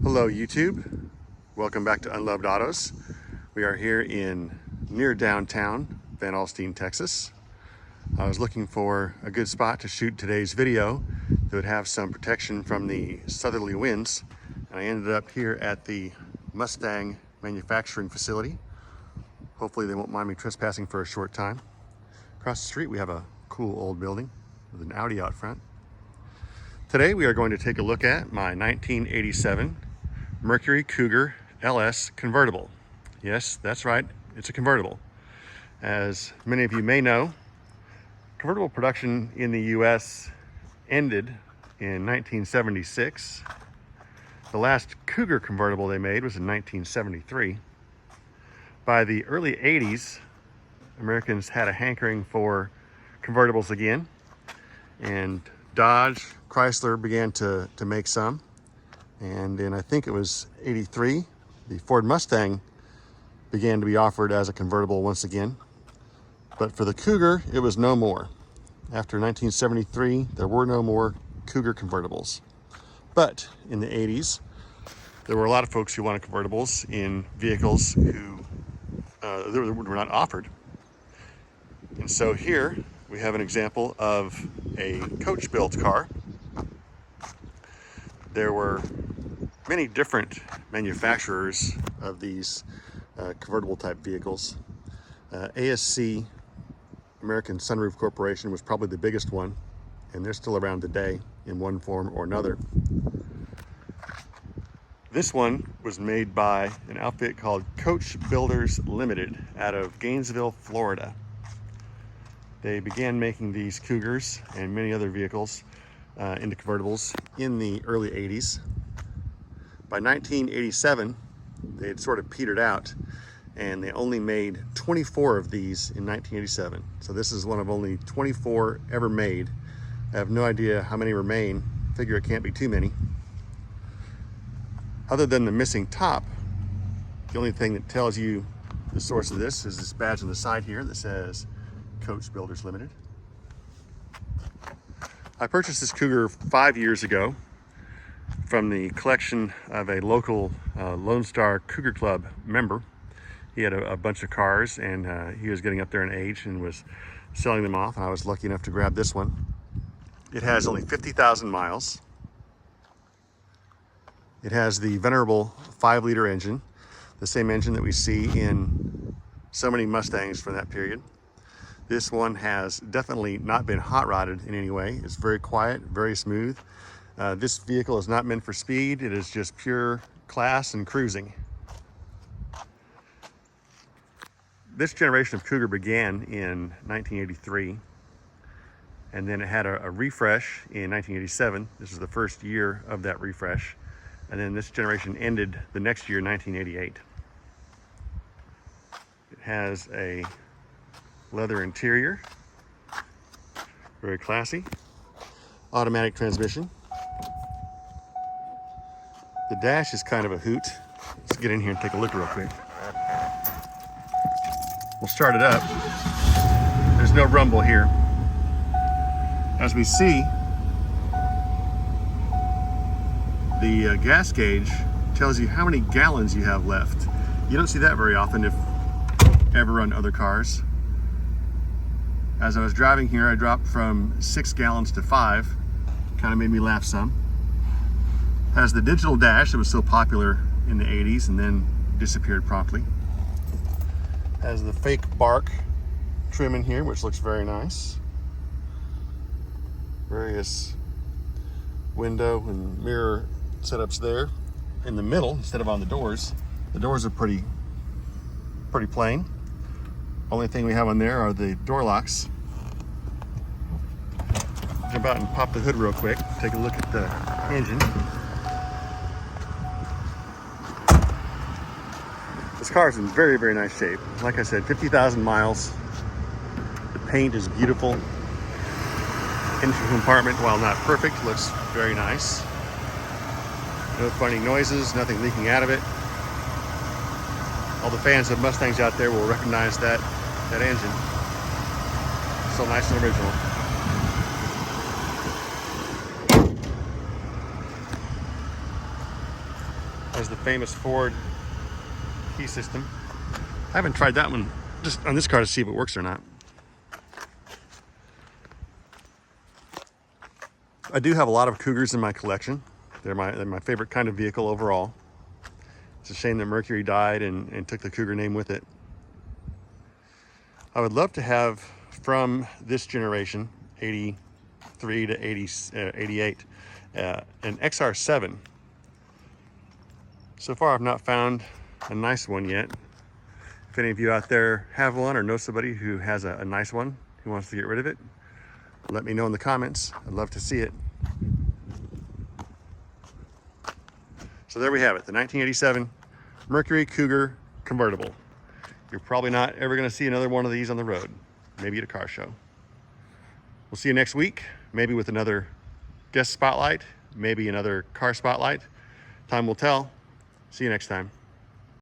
Hello YouTube, welcome back to Unloved Autos. We are here in near downtown Van Alstyne, Texas. I was looking for a good spot to shoot today's video that would have some protection from the southerly winds, and I ended up here at the Mustang manufacturing facility. Hopefully they won't mind me trespassing for a short time. Across the street we have a cool old building with an Audi out front. Today we are going to take a look at my 1987 Mercury Cougar LS convertible. Yes, that's right, it's a convertible. As many of you may know, convertible production in the US ended in 1976. The last Cougar convertible they made was in 1973. By the early 80s, Americans had a hankering for convertibles again, and Dodge, Chrysler began to make some. And in, I think it was 83, the Ford Mustang began to be offered as a convertible once again. But for the Cougar, it was no more. After 1973, there were no more Cougar convertibles. But in the 80s, there were a lot of folks who wanted convertibles in vehicles who were not offered. And so here we have an example of a Coachbuilt car. There were many different manufacturers of these convertible type vehicles. ASC, American Sunroof Corporation, was probably the biggest one, and they're still around today in one form or another. This one was made by an outfit called Coachbuilt Limited out of Gainesville, Florida. They began making these Cougars and many other vehicles into convertibles in the early 80s. By 1987, they had sort of petered out, and they only made 24 of these in 1987. So this is one of only 24 ever made. I have no idea how many remain. Figure it can't be too many. Other than the missing top, the only thing that tells you the source of this is this badge on the side here that says Coachbuilt Limited. I purchased this Cougar 5 years ago from the collection of a local Lone Star Cougar Club member. He had a bunch of cars, and he was getting up there in age and was selling them off. I was lucky enough to grab this one. It has only 50,000 miles. It has the venerable 5-liter engine, the same engine that we see in so many Mustangs from that period. This one has definitely not been hot rodded in any way. It's very quiet, very smooth. This vehicle is not meant for speed. It is just pure class and cruising. This generation of Cougar began in 1983, and then it had a refresh in 1987. This is the first year of that refresh. And then this generation ended the next year, 1988. It has a leather interior, very classy. Automatic transmission. The dash is kind of a hoot. Let's get in here and take a look real quick. We'll start it up. There's no rumble here. As we see, the gas gauge tells you how many gallons you have left. You don't see that very often if ever on other cars. As I was driving here, I dropped from 6 gallons to 5. Kind of made me laugh some. Has the digital dash that was so popular in the 80s and then disappeared promptly. Has the fake bark trim in here, which looks very nice. Various window and mirror setups there. In the middle, instead of on the doors are pretty plain. Only thing we have on there are the door locks. Jump out and pop the hood real quick. Take a look at the engine. This car is in very, very nice shape. Like I said, 50,000 miles. The paint is beautiful. Engine compartment, while not perfect, looks very nice. No funny noises, nothing leaking out of it. All the fans of Mustangs out there will recognize that engine. So nice and original. has the famous Ford key system. I haven't tried that one just on this car to see if it works or not. I do have a lot of Cougars in my collection. They're my favorite kind of vehicle overall. It's a shame that Mercury died and took the Cougar name with it. I would love to have, from this generation, 83 to 88, an XR7. So far I've not found a nice one yet. If any of you out there have one or know somebody who has a nice one who wants to get rid of it, let me know in the comments. I'd love to see it. So there we have it, the 1987 Mercury Cougar convertible. You're probably not ever gonna see another one of these on the road, maybe at a car show. We'll see you next week, maybe with another guest spotlight, maybe another car spotlight. Time will tell. See you next time.